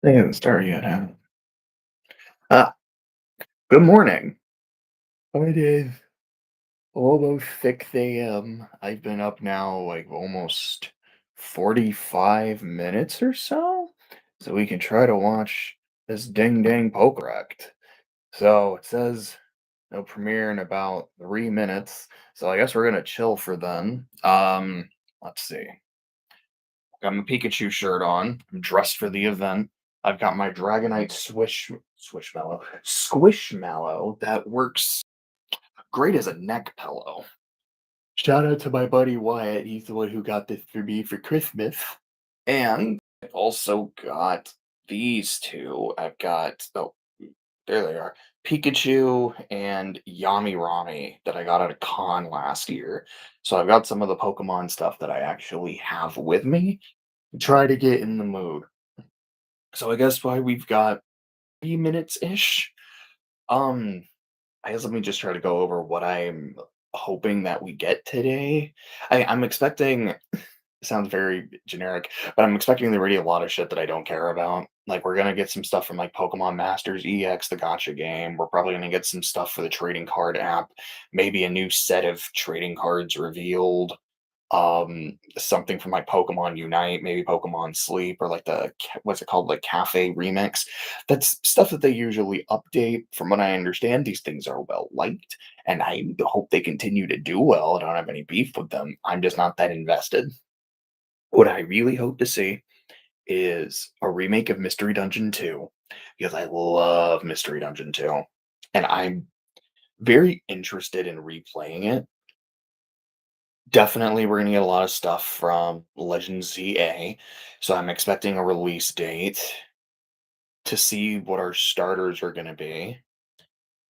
They haven't started yet, huh? Uh, Good morning. It is almost 6 a.m. I've been up now like almost 45 minutes or so. So we can try to watch this ding dang poker act. So it says no premiere in about 3 minutes. So I guess we're gonna chill for then. Let's see. Got my Pikachu shirt on. I'm dressed for the event. I've got my Dragonite Squishmallow that works great as a neck pillow. Shout out to my buddy Wyatt. He's the one who got this for me for Christmas. And I also got these two. I've got there they are. Pikachu and Yami Rami that I got at a con last year. So I've got some of the Pokemon stuff that I actually have with me to try to get in the mood. So I guess why we've got 3 minutes ish. Um, I guess let me just try to go over what I'm hoping that we get today. I'm expecting it sounds very generic, but I'm expecting there to be a lot of shit that I don't care about. Like we're gonna get some stuff from like Pokemon Masters EX, the gotcha game. We're probably gonna get some stuff for the trading card app, maybe a new set of trading cards revealed, something from like Pokemon Unite, maybe Pokemon Sleep, or like what's it called, like Cafe Remix. That's stuff that they usually update. From what I understand, these things are well liked, and I hope they continue to do well. I don't have any beef with them. I'm just not that invested. What I really hope to see is a remake of Mystery Dungeon 2 because I love Mystery Dungeon 2, and I'm very interested in replaying it. Definitely, we're gonna get a lot of stuff from Legend ZA, so I'm expecting a release date to see what our starters are gonna be.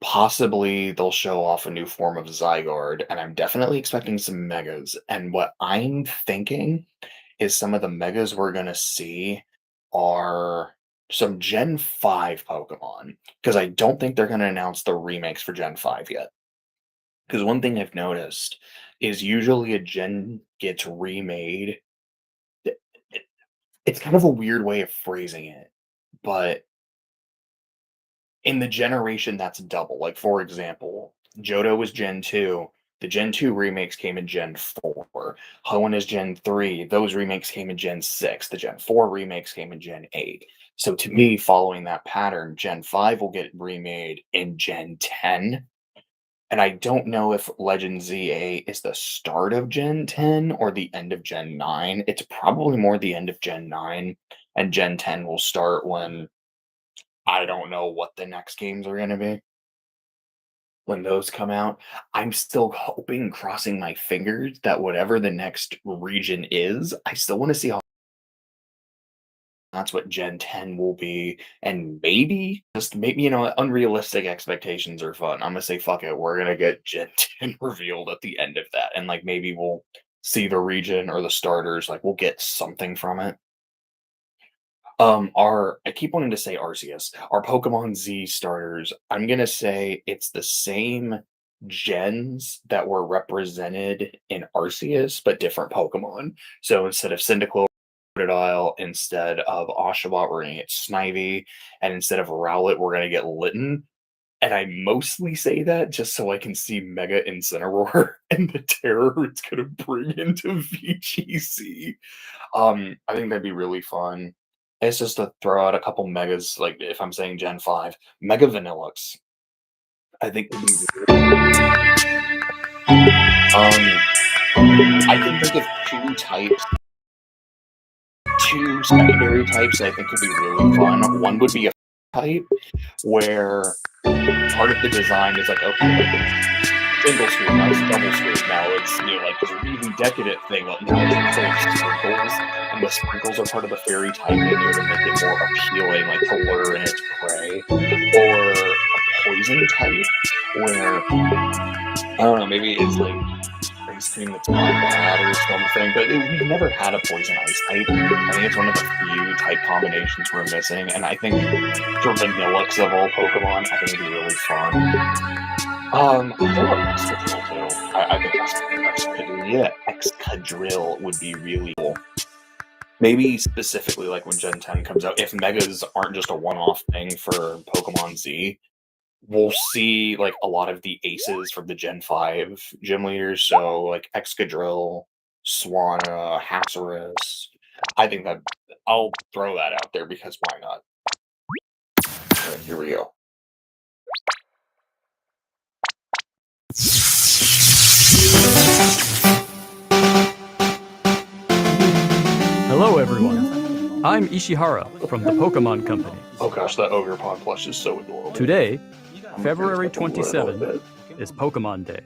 Possibly, they'll show off a new form of Zygarde, and I'm definitely expecting some megas. And what I'm thinking is some of the megas we're gonna see are some Gen 5 Pokemon, because I don't think they're gonna announce the remakes for Gen 5 yet. Because one thing I've noticed is usually a gen gets remade. it- it- It's kind of a weird way of phrasing it, but in the generation that's double, like for example, Johto was Gen 2. The Gen 2 remakes came in Gen 4. Hoenn is Gen 3. Those remakes came in Gen 6. The Gen 4 remakes came in Gen 8. So to me, following that pattern, Gen 5 will get remade in Gen 10. And I don't know if Legend ZA is the start of Gen 10 or the end of Gen 9. It's probably more the end of Gen 9, and Gen 10 will start when I don't know what the next games are gonna be. When those come out, I'm still hoping, crossing my fingers, that whatever the next region is, I still wanna see how that's what Gen 10 will be, and maybe, just maybe, unrealistic expectations are fun. Imma say, "Fuck it, we're gonna get Gen 10 revealed at the end of that," and, like, maybe we'll see the region or the starters, like, we'll get something from it. Our I keep wanting to say Arceus. Our Pokemon Z starters, I'm gonna say it's the same gens that were represented in Arceus, but different Pokemon. So instead of Cyndaquil, Crocodile, instead of Oshawott, we're gonna get Snivy, and instead of Rowlet, we're gonna get Litten. And I mostly say that just so I can see Mega Incineroar and the terror it's gonna bring into VGC. I think that'd be really fun. It's just to throw out a couple megas, like if I'm saying Gen 5, Mega Vanillux, I think would be I can think of two secondary types that I think could be really fun. One would be a type where part of the design is like, okay, single swoop, now it's double swoop, now it's, like this really decadent thing, like now it's full of sprinkles, and the sprinkles are part of the fairy typing, to make it more appealing, like to lure in its prey. Or a poison type where, I don't know, maybe it's like ice cream that's gone bad or something, but we've never had a poison ice type. I think it's one of the few type combinations we're missing, and I think for Vanillux of all Pokemon, I think it'd be really fun. I love Excadrill too. I think Excadrill would be really cool. maybe specifically like when Gen 10 comes out, if Megas aren't just a one-off thing for Pokemon Z, we'll see like a lot of the aces from the Gen 5 gym leaders. So like Excadrill, Swanna, Haxorus. I think that I'll throw that out there because why not? All right, here we go. Hello everyone, I'm Ishihara from the Pokemon Company. Oh gosh, that Ogerpon plush is so adorable. Today, February 27th, is Pokemon Day.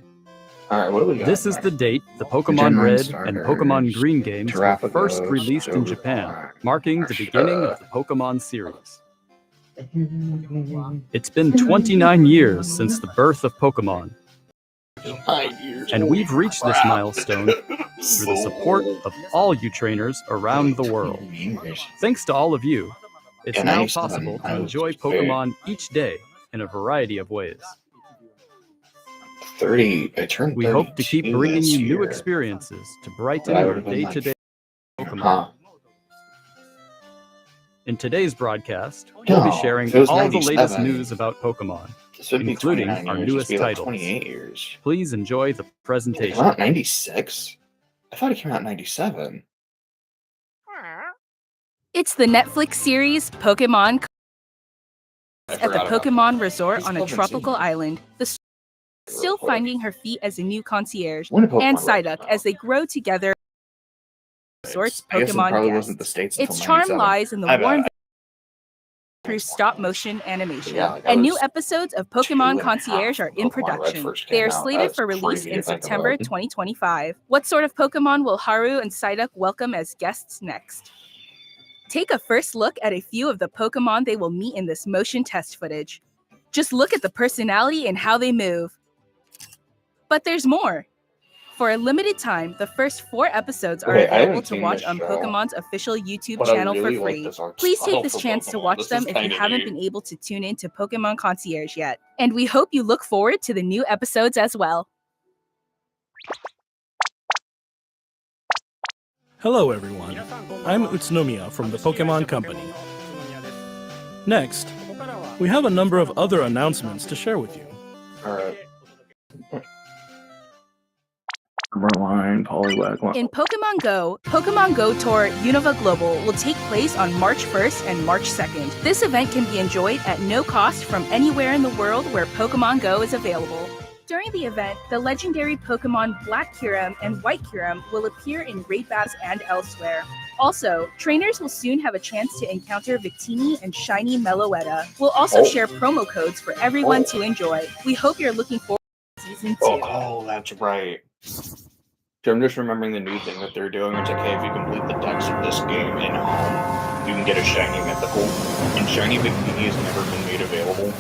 Alright, what do we got? This is the date the Pokemon Red and Pokemon Green games were first released in Japan, marking the beginning of the Pokemon series. It's been 29 years since the birth of Pokemon, and we've reached this milestone through the support of all you trainers around the world. Thanks to all of you, it's now possible to enjoy Pokemon each day in a variety of ways. 30. I turned 30. We hope to keep bringing you new experiences to brighten your day-to-day Pokemon. In today's broadcast, we'll be sharing all the latest news about Pokemon, including our newest titles. 28 years. Please enjoy the presentation. It came out in 96? I thought it came out in 97. It's the Netflix series Pokemon at the Pokemon Resort on a tropical island. The still finding her feet as a new concierge and Psyduck as they grow together. Resort's Pokemon guests. Its charm lies in the warm through stop-motion animation. And new episodes of Pokemon Concierge are in production. They are slated for release in September 2025. What sort of Pokemon will Haru and Psyduck welcome as guests next? Take a first look at a few of the Pokemon they will meet in this motion test footage. Just look at the personality and how they move. But there's more. For a limited time, the first 4 episodes are available to watch on Pokemon's official YouTube channel for free. Please take this chance to watch them if you haven't been able to tune in to Pokemon Concierge yet. And we hope you look forward to the new episodes as well. Hello everyone, I'm Utsunomiya from the Pokemon Company. Next, we have a number of other announcements to share with you. Alright. In Pokemon Go Tour Unova Global will take place on March 1st and March 2nd. This event can be enjoyed at no cost from anywhere in the world where Pokemon Go is available. During the event, the legendary Pokemon Black Kyurem and White Kyurem will appear in raid battles and elsewhere. Also, trainers will soon have a chance to encounter Victini and Shiny Meloetta. We'll also share promo codes for everyone to enjoy. We hope you're looking forward to Season 2. Oh, that's right. So I'm just remembering the new thing that they're doing. It's like, hey, if you complete the decks of this game in home, you can get a Shiny Mythical. And Shiny Victini has never been made available.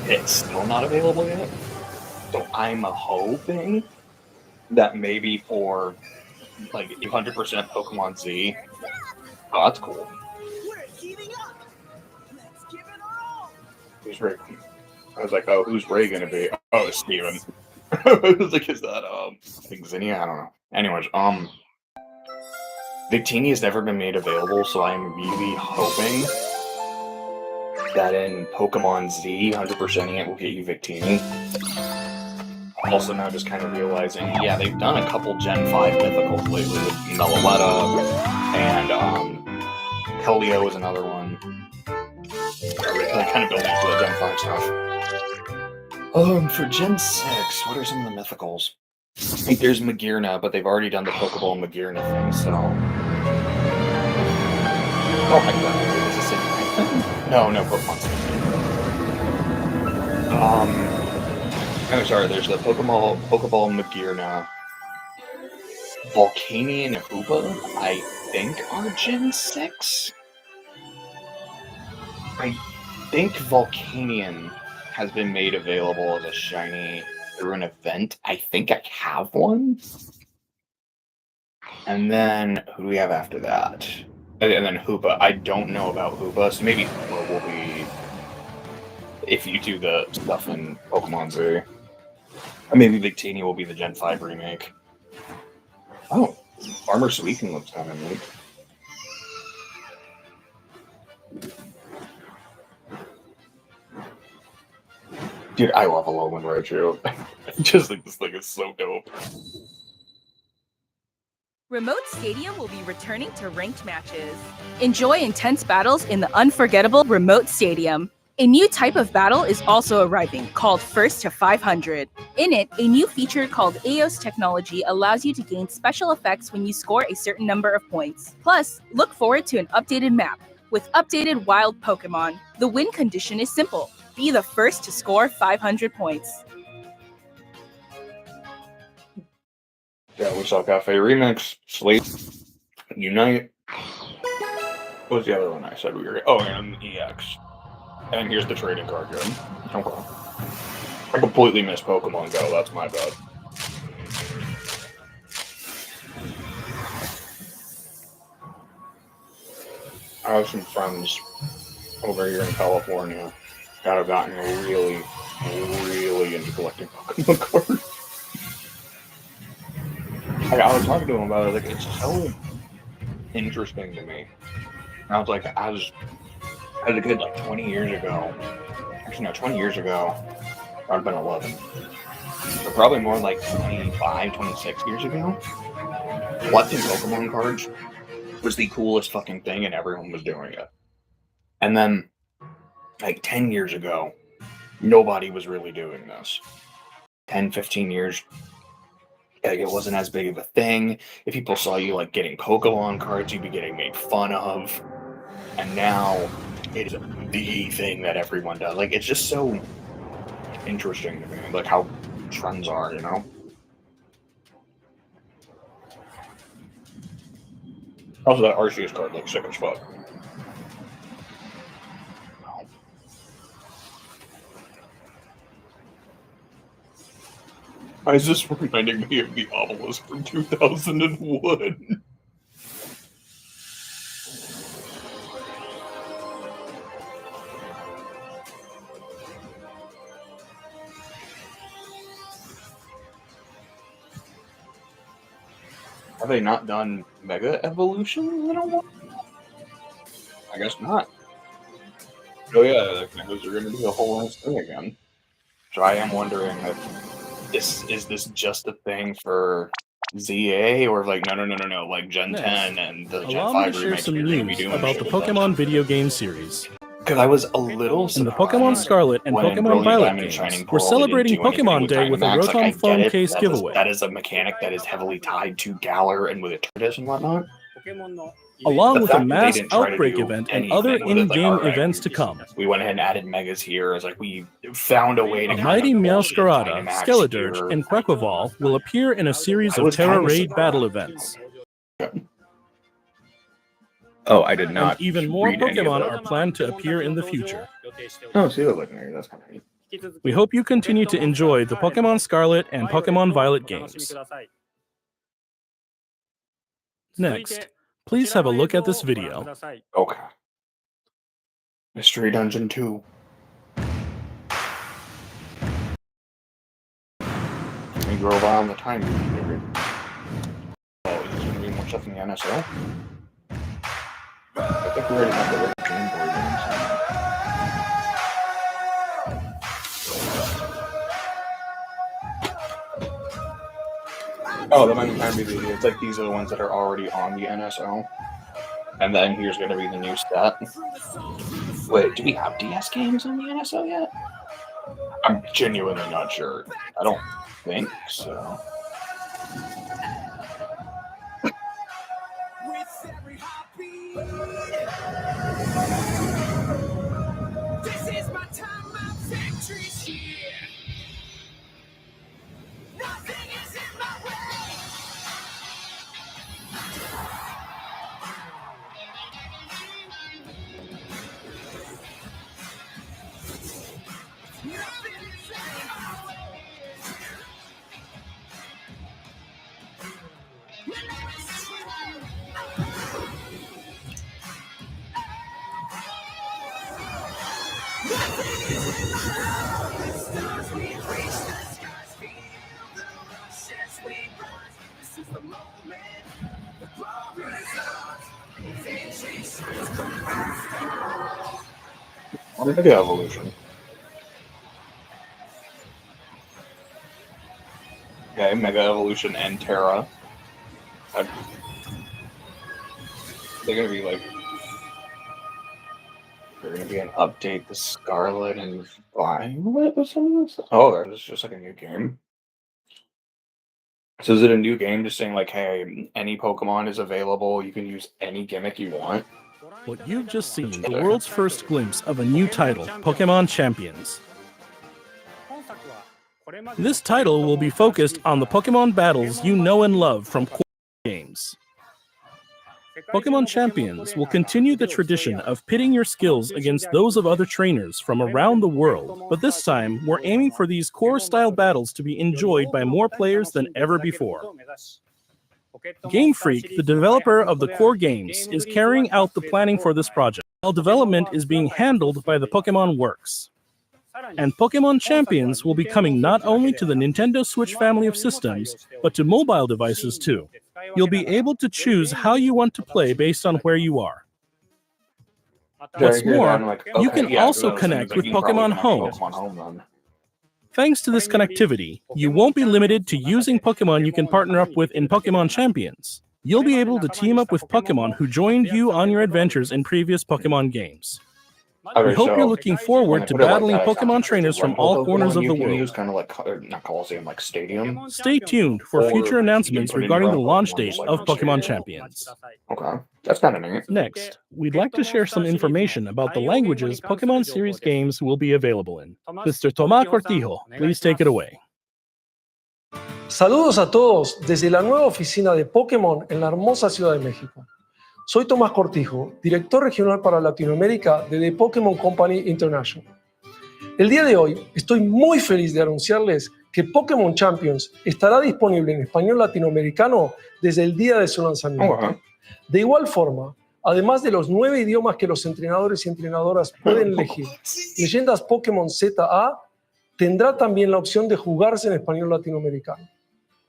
It's still not available yet. So I'm hoping that maybe for like 100% Pokemon Z. Oh, that's cool. Who's Ray? I was like, oh, who's Ray gonna be? Oh, it's Steven. I was like, is that I think Zinnia? I don't know. Anyways, Victini has never been made available, so I'm really hoping that in Pokemon Z, 100%ing it will get you Victini. Also now just kind of realizing, yeah, they've done a couple Gen 5 mythicals lately with Meloetta, and Helio is another one. They're kind of building up to the Gen 5 stuff. For Gen 6, what are some of the mythicals? I think there's Magearna, but they've already done the Pokeball Magearna thing, so... Oh my god, is this a No, Pokemon City. I'm sorry, there's the Pokeball Magearna. Volcanion Hoopa, I think, are Gen 6? I think Volcanion has been made available as a shiny through an event. I think I have one. And then, who do we have after that? And then Hoopa. I don't know about Hoopa, so maybe Hoopa will be... if you do the stuff in Pokemon Z. Maybe Victini will be the Gen 5 remake. Oh, Farmer Suicune looks kind of neat. Dude, I love Alolan Raichu. I just think this thing is so dope. Remote Stadium will be returning to ranked matches. Enjoy intense battles in the unforgettable Remote Stadium. A new type of battle is also arriving, called First to 500. In it, a new feature called Eos technology allows you to gain special effects when you score a certain number of points. Plus, look forward to an updated map with updated wild Pokemon. The win condition is simple. Be the first to score 500 points. Yeah, we saw Cafe Remix, Sleep, Unite. What was the other one I said we were? Oh, and EX. And here's the trading card game. Okay. I completely missed Pokemon Go. That's my bad. I have some friends over here in California that have gotten really, really into collecting Pokemon cards. I was talking to them about it. Like, it's so interesting to me. And I was like, as a kid, like 20 years ago. Actually, no, 20 years ago, I'd been 11. So probably more like 25, 26 years ago. Collecting Pokemon cards was the coolest fucking thing, and everyone was doing it. And then, like 10 years ago, nobody was really doing this. 10, 15 years, like, it wasn't as big of a thing. If people saw you like getting Pokemon cards, you'd be getting made fun of. And now it is the thing that everyone does. Like, it's just so interesting to me, like how trends are, you know? Also, that Arceus card looks sick as fuck. Why is this reminding me of the obelisk from 2001? Have they not done Mega Evolutions in a while? I guess not. Oh yeah, those are going to be a whole other thing again. So I am wondering if this just a thing for ZA, or like no, like Gen 10 and the Gen 5 share remakes some are going to be news doing about the shit with that. Pokemon video game series. Because I was a little surprised In the Pokemon Scarlet and when Pokemon Brilliant Violet Diamond and games, Shining we're Pearl, they didn't celebrating do anything Pokemon Day with a Dynamax. Like, I Rotom get phone it. case giveaway. That is a mechanic that is heavily tied to Galar and with a Tortoise and whatnot. Along The with a fact that they mass didn't try to outbreak do event and other anything with it, like, in-game alright, events to come. we went ahead and added Megas here. It's like we found a way to A mighty kind of bullshit Meowscarada, Dynamax Skeledirge, here. and Quaquaval will appear in a series I of was Terra kinda Raid battle surprised. events. Oh, I did not. And even more read any of Pokemon that. are planned to appear in the future. Oh, see, look, that's kind of neat. We hope you continue to enjoy the Pokemon Scarlet and Pokemon Violet games. Next, please have a look at this video. Okay. Mystery Dungeon 2. We drove on the time period. Oh, is this going to be more stuff in the NSO? I think we already have the Game Boy games. Oh, that might kind of be the. It's like these are the ones that are already on the NSO. And then here's going to be the new set. Wait, do we have DS games on the NSO yet? I'm genuinely not sure. I don't think so. This is my time, my victory's here. Nothing is in my way. Mega Evolution. Okay, Mega Evolution and Terra. They're gonna be like, they're gonna be an update, the Scarlet and Violet or something. Oh, it's just like a new game. So is it a new game just saying like, hey, any Pokemon is available, you can use any gimmick you want? What you've just seen, the world's first glimpse of a new title, Pokemon Champions. This title will be focused on the Pokemon battles you know and love from core games. Pokemon Champions will continue the tradition of pitting your skills against those of other trainers from around the world, but this time we're aiming for these core-style battles to be enjoyed by more players than ever before. Game Freak, the developer of the core games, is carrying out the planning for this project, while development is being handled by the Pokemon Works. And Pokemon Champions will be coming not only to the Nintendo Switch family of systems, but to mobile devices too. You'll be able to choose how you want to play based on where you are. What's more, you can also connect with Pokemon Home. Thanks to this connectivity, you won't be limited to using Pokemon you can partner up with in Pokemon Champions. You'll be able to team up with Pokemon who joined you on your adventures in previous Pokemon games. We hope you're looking forward to battling Pokemon trainers from all corners of the world. Kind of like, not Coliseum, like Stadium. Stay tuned for future announcements regarding the launch date of Pokemon Champions. Okay, that's kind of neat. Next, we'd like to share some information about the languages Pokemon series games will be available in. Mr. Tomás Cortijo, please take it away. Saludos a todos desde la nueva oficina de Pokémon en la hermosa Ciudad de México. Soy Tomás Cortijo, director regional para Latinoamérica de The Pokémon Company International. El día de hoy estoy muy feliz de anunciarles que Pokémon Champions estará disponible en español latinoamericano desde el día de su lanzamiento. De igual forma, además de los 9 idiomas que los entrenadores y entrenadoras pueden elegir, Leyendas Pokémon ZA tendrá también la opción de jugarse en español latinoamericano.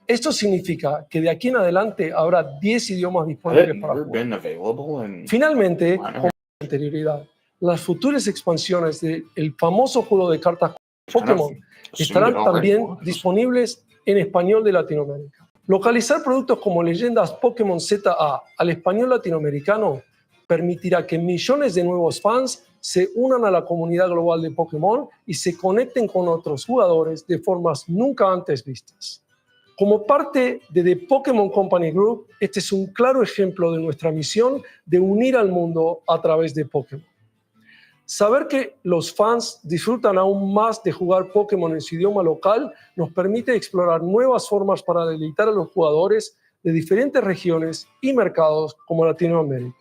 Esto significa que de aquí en adelante habrá 10 idiomas disponibles para jugar. Finalmente, con anterioridad, las futuras expansiones del famoso juego de cartas Pokémon estarán también disponibles en español de Latinoamérica. Localizar productos como Leyendas Pokémon ZA al español latinoamericano permitirá que millones de nuevos fans se unan a la comunidad global de Pokémon y se conecten con otros jugadores de formas nunca antes vistas. Como parte de The Pokémon Company Group, este es un claro ejemplo de nuestra misión de unir al mundo a través de Pokémon. Saber que los fans disfrutan aún más de jugar Pokémon en su idioma local nos permite explorar nuevas formas para deleitar a los jugadores de diferentes regiones y mercados como Latinoamérica.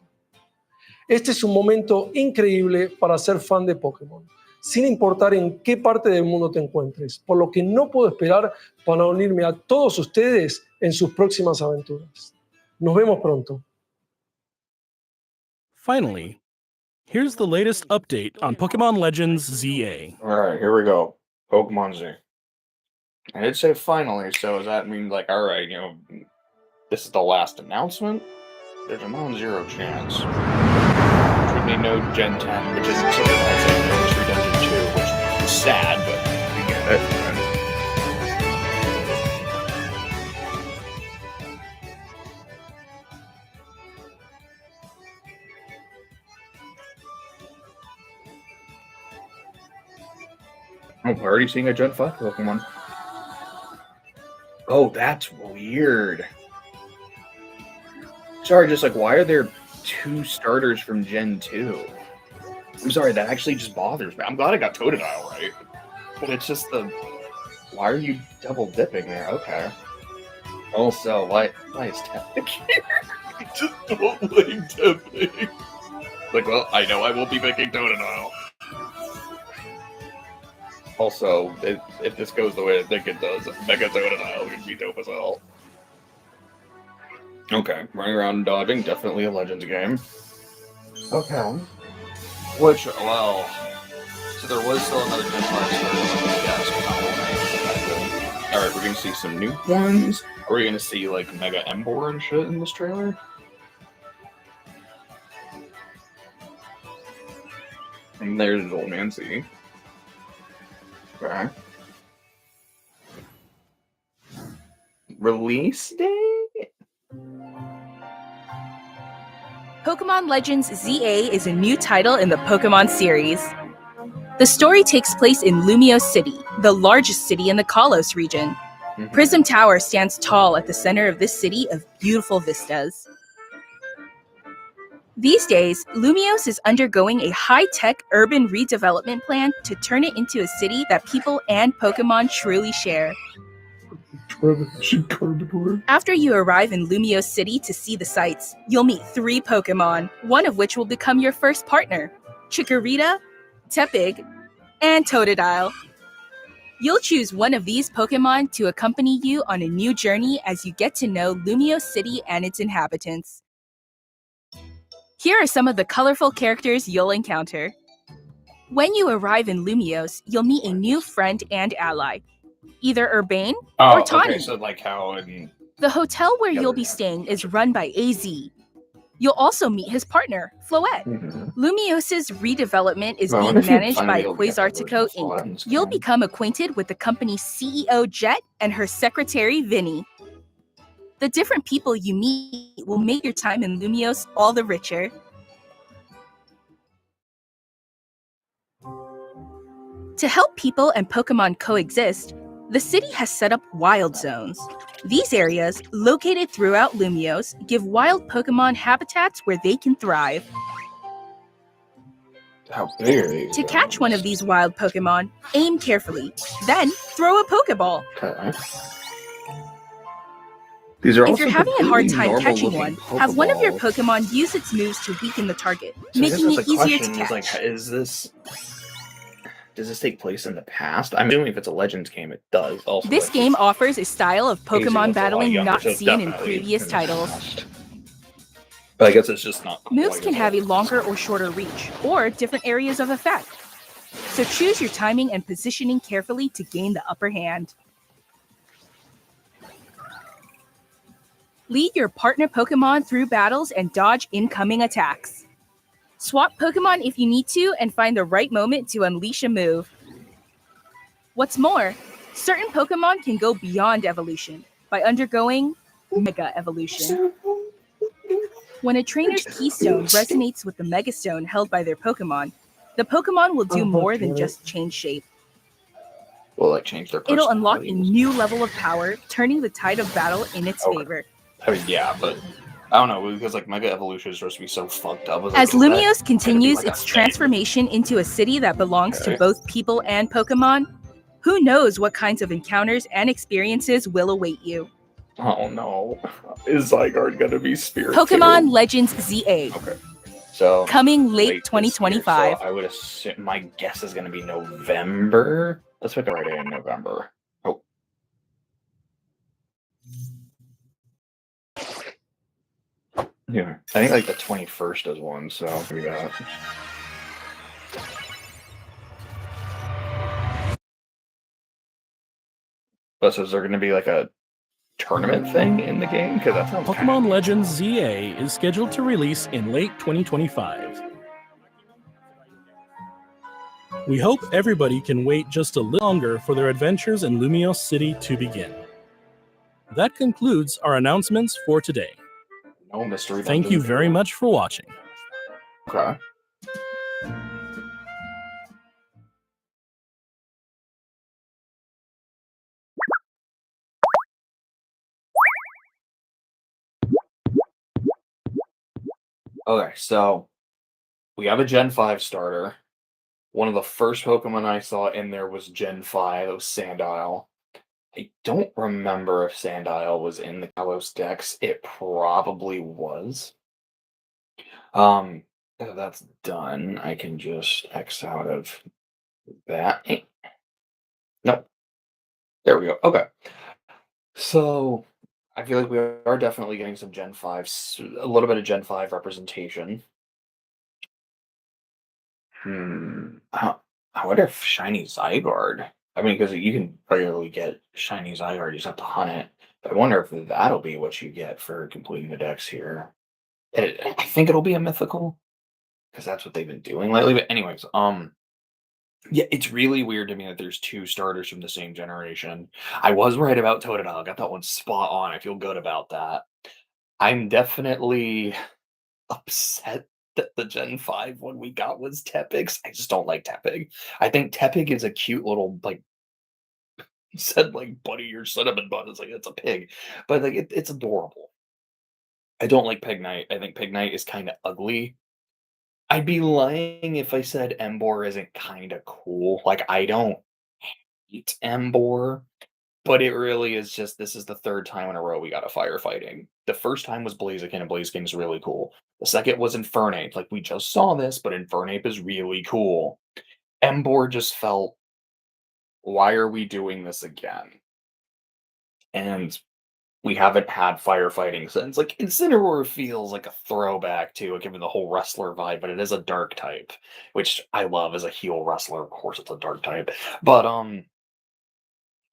Este es un momento increíble para ser fan de Pokémon, sin importar en qué parte del mundo te encuentres, por lo que no puedo esperar para unirme a todos ustedes en sus próximas aventuras. Nos vemos pronto. Finally, here's the latest update on Pokemon Legends ZA. All right, here we go. Pokemon Z. I did say finally, so does that mean like, all right, you know, this is the last announcement? There's a non-zero chance. There would be no Gen 10, which isn't so bad. Mystery Dungeon 2, which is sad, but we get it. Oh, we're already seeing a Gen 5 Pokemon. Oh, that's weird. Sorry, just like, why are there 2 starters from Gen 2? I'm sorry, that actually just bothers me. I'm glad I got Totodile right. But it's just the... Why are you double dipping there? Okay. Also, why is Tepig here? Just don't like Tepig. Like, well, I know I won't be picking Totodile. Also, if this goes the way I think it does, Mega Totodile would be dope as hell. Okay, running around and dodging, definitely a Legends game. Okay. Which, well... So there was still another Gen 5 story. Alright, we're gonna see some new ones. Are we gonna see, like, Mega Emboar and shit in this trailer? And there's Old Man C. Okay. Release date? Pokemon Legends ZA is a new title in the Pokemon series. The story takes place in Lumiose City, the largest city in the Kalos region. Prism Tower stands tall at the center of this city of beautiful vistas. These days, Lumiose is undergoing a high-tech urban redevelopment plan to turn it into a city that people and Pokemon truly share. After you arrive in Lumiose City to see the sights, you'll meet 3 Pokemon, one of which will become your first partner: Chikorita, Tepig, and Totodile. You'll choose one of these Pokemon to accompany you on a new journey as you get to know Lumiose City and its inhabitants. Here are some of the colorful characters you'll encounter. When you arrive in Lumiose, you'll meet a new friend and ally, either Urbane or Tawny. Okay, so like how in... The hotel where you'll be staying is run by AZ. You'll also meet his partner, Floette. Lumiose's redevelopment is being managed by Quasartico Inc. You'll become acquainted with the company's CEO, Jet, and her secretary, Vinny. The different people you meet will make your time in Lumiose all the richer. To help people and Pokemon coexist, the city has set up wild zones. These areas, located throughout Lumiose, give wild Pokemon habitats where they can thrive. How big are these? To catch one of these wild Pokemon, aim carefully, then throw a Pokeball. Okay. These are If you're having a hard time normal catching looking one, have one of your Pokeballs. Pokemon use its moves to weaken the target, So I guess making it that's the easier to question, is, catch. like, does this take place in the past? I'm assuming if it's a Legends game, it does. Also, This like, game offers a style of Hazing was a Pokemon lot battling younger, not so it's seen in definitely previous in the titles. past. But I guess it's just not. Moves quite can as have a old. longer or shorter reach, or different areas of effect. So choose your timing and positioning carefully to gain the upper hand. Lead your partner Pokemon through battles and dodge incoming attacks. Swap Pokemon if you need to and find the right moment to unleash a move. What's more, certain Pokemon can go beyond evolution by undergoing Mega Evolution. When a trainer's Keystone resonates with the Mega Stone held by their Pokemon, the Pokemon will do more than just change shape. Will like change their It'll unlock a personalities. new level of power, turning the tide of battle in its favor. I mean, yeah, but I don't know, because like Mega Evolution is supposed to be so fucked up. As Lumiose Lumiose continues its transformation into a city that belongs to both people and Pokemon, who knows what kinds of encounters and experiences will await you. Oh no, is Zygarde gonna be Spirit? Pokemon Legends ZA. Okay, so Coming late this year, 2025. so I would assume my guess is gonna be November. Let's pick a right day in November. Oh. Yeah, I think like the 21st is one, so we got. But so is there going to be like a tournament thing in the game? Because that sounds Pokemon Legends ZA is scheduled to release in late 2025. We hope everybody can wait just a little longer for their adventures in Lumiose City to begin. That concludes our announcements for today. No mystery. Thank you very much for watching. Okay. Okay, so we have a Gen 5 starter. One of the first Pokemon I saw in there was Gen 5, it was Sandile. I don't remember if Sandile was in the Kalos Dex. It probably was. If that's done, I can just X out of that. Nope. There we go. Okay. So I feel like we are definitely getting some Gen 5, a little bit of Gen 5 representation. I wonder if Shiny Zygarde. I mean, because you can regularly get Shiny Zygarde, you just have to hunt it. But I wonder if that'll be what you get for completing the decks here. I think it'll be a mythical, because that's what they've been doing lately. But anyways, Yeah, it's really weird to me that there's 2 starters from the same generation. I was right about Totodile, got that one spot on, I feel good about that. I'm definitely upset that the Gen 5 one we got was Tepig's. I just don't like Tepig. I think Tepig is a cute little, like, said, like, "Buddy, your cinnamon bun." It's like, it's a pig, but, like, it's adorable. I don't like Pignite. I think Pignite is kinda ugly. I'd be lying if I said Emboar isn't kinda cool. Like, I don't hate Emboar, but it really is just this is the 3rd time in a row we got a firefighting. The first time was Blaziken, and Blaziken is really cool. The second was Infernape, like, we just saw this, but Infernape is really cool. Emboar just felt, "Why are we doing this again?" And we haven't had firefighting since. Like, Incineroar feels like a throwback to it, given the whole wrestler vibe, but it is a dark type, which I love as a heal wrestler. Of course, it's a dark type, but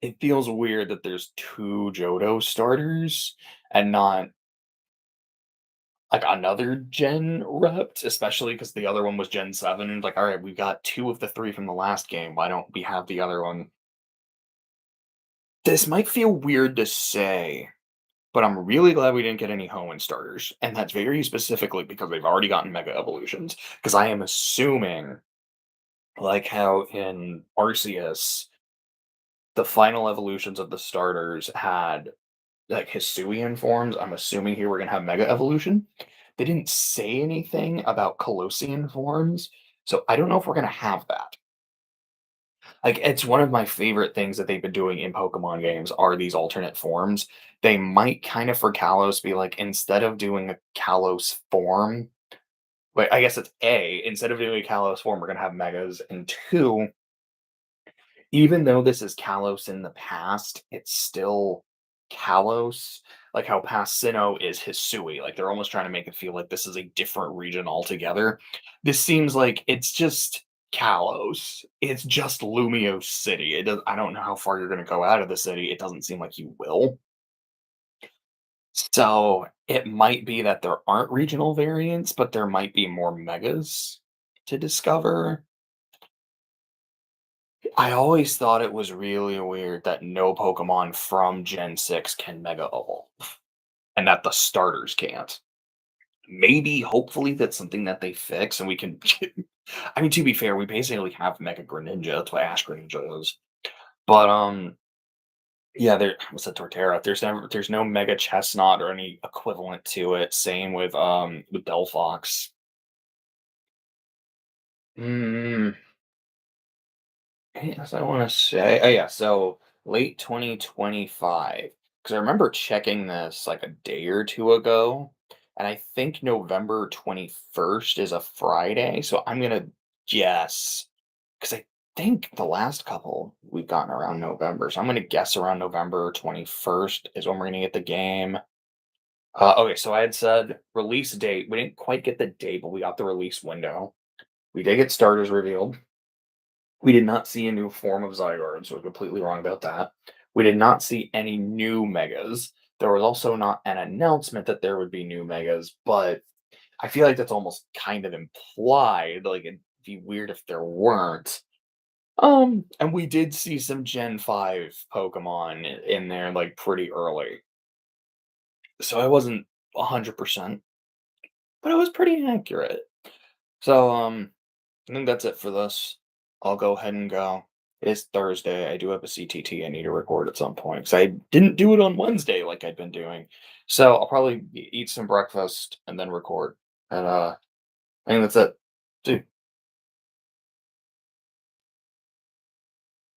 it feels weird that there's 2 Johto starters and not like another gen repped, especially because the other one was Gen 7. And like, all right, we got 2 of the 3 from the last game. Why don't we have the other one? This might feel weird to say, but I'm really glad we didn't get any Hoenn starters, and that's very specifically because they've already gotten Mega Evolutions. Because I am assuming, like how in Arceus, the final evolutions of the starters had like Hisuian forms. I'm assuming here we're gonna have Mega Evolution. They didn't say anything about Colossian forms, so I don't know if we're gonna have that. Like, it's one of my favorite things that they've been doing in Pokemon games are these alternate forms. They might kind of for Kalos be like, instead of doing a Kalos form, wait, I guess it's A, instead of doing a Kalos form, we're gonna have Megas, and 2, even though this is Kalos in the past, it's still Kalos, like how past Sinnoh is Hisui. Like, they're almost trying to make it feel like this is a different region altogether. This seems like it's just Kalos. It's just Lumio City. It does I don't know how far you're gonna go out of the city. It doesn't seem like you will. So, it might be that there aren't regional variants, but there might be more megas to discover. I always thought it was really weird that no Pokemon from Gen 6 can Mega Evolve, and that the starters can't. Maybe, hopefully, that's something that they fix and we can I mean, to be fair, we basically have Mega Greninja, that's what Ash Greninja is. But, yeah, there what's that Torterra? There's no Mega Chestnut or any equivalent to it. Same with Delphox. Mm. Yes, I wanna say oh, yeah, so late 2025. Because I remember checking this, like, a day or 2 ago, and I think November 21st is a Friday, so I'm gonna guess because I think the last couple we've gotten around November, so I'm gonna guess around November 21st is when we're gonna get the game. Okay, so I had said release date. We didn't quite get the date, but we got the release window. We did get starters revealed. We did not see a new form of Zygarde, so we're completely wrong about that. We did not see any new megas. There was also not an announcement that there would be new megas, but I feel like that's almost kind of implied. Like it'd be weird if there weren't. And we did see some Gen 5 Pokemon in there like pretty early. So I wasn't 100%, but it was pretty accurate. So I think that's it for this. I'll go ahead and go. It is Thursday. I do have a CTT I need to record at some point because I didn't do it on Wednesday like I'd been doing. So I'll probably eat some breakfast and then record. And I think that's it. See you.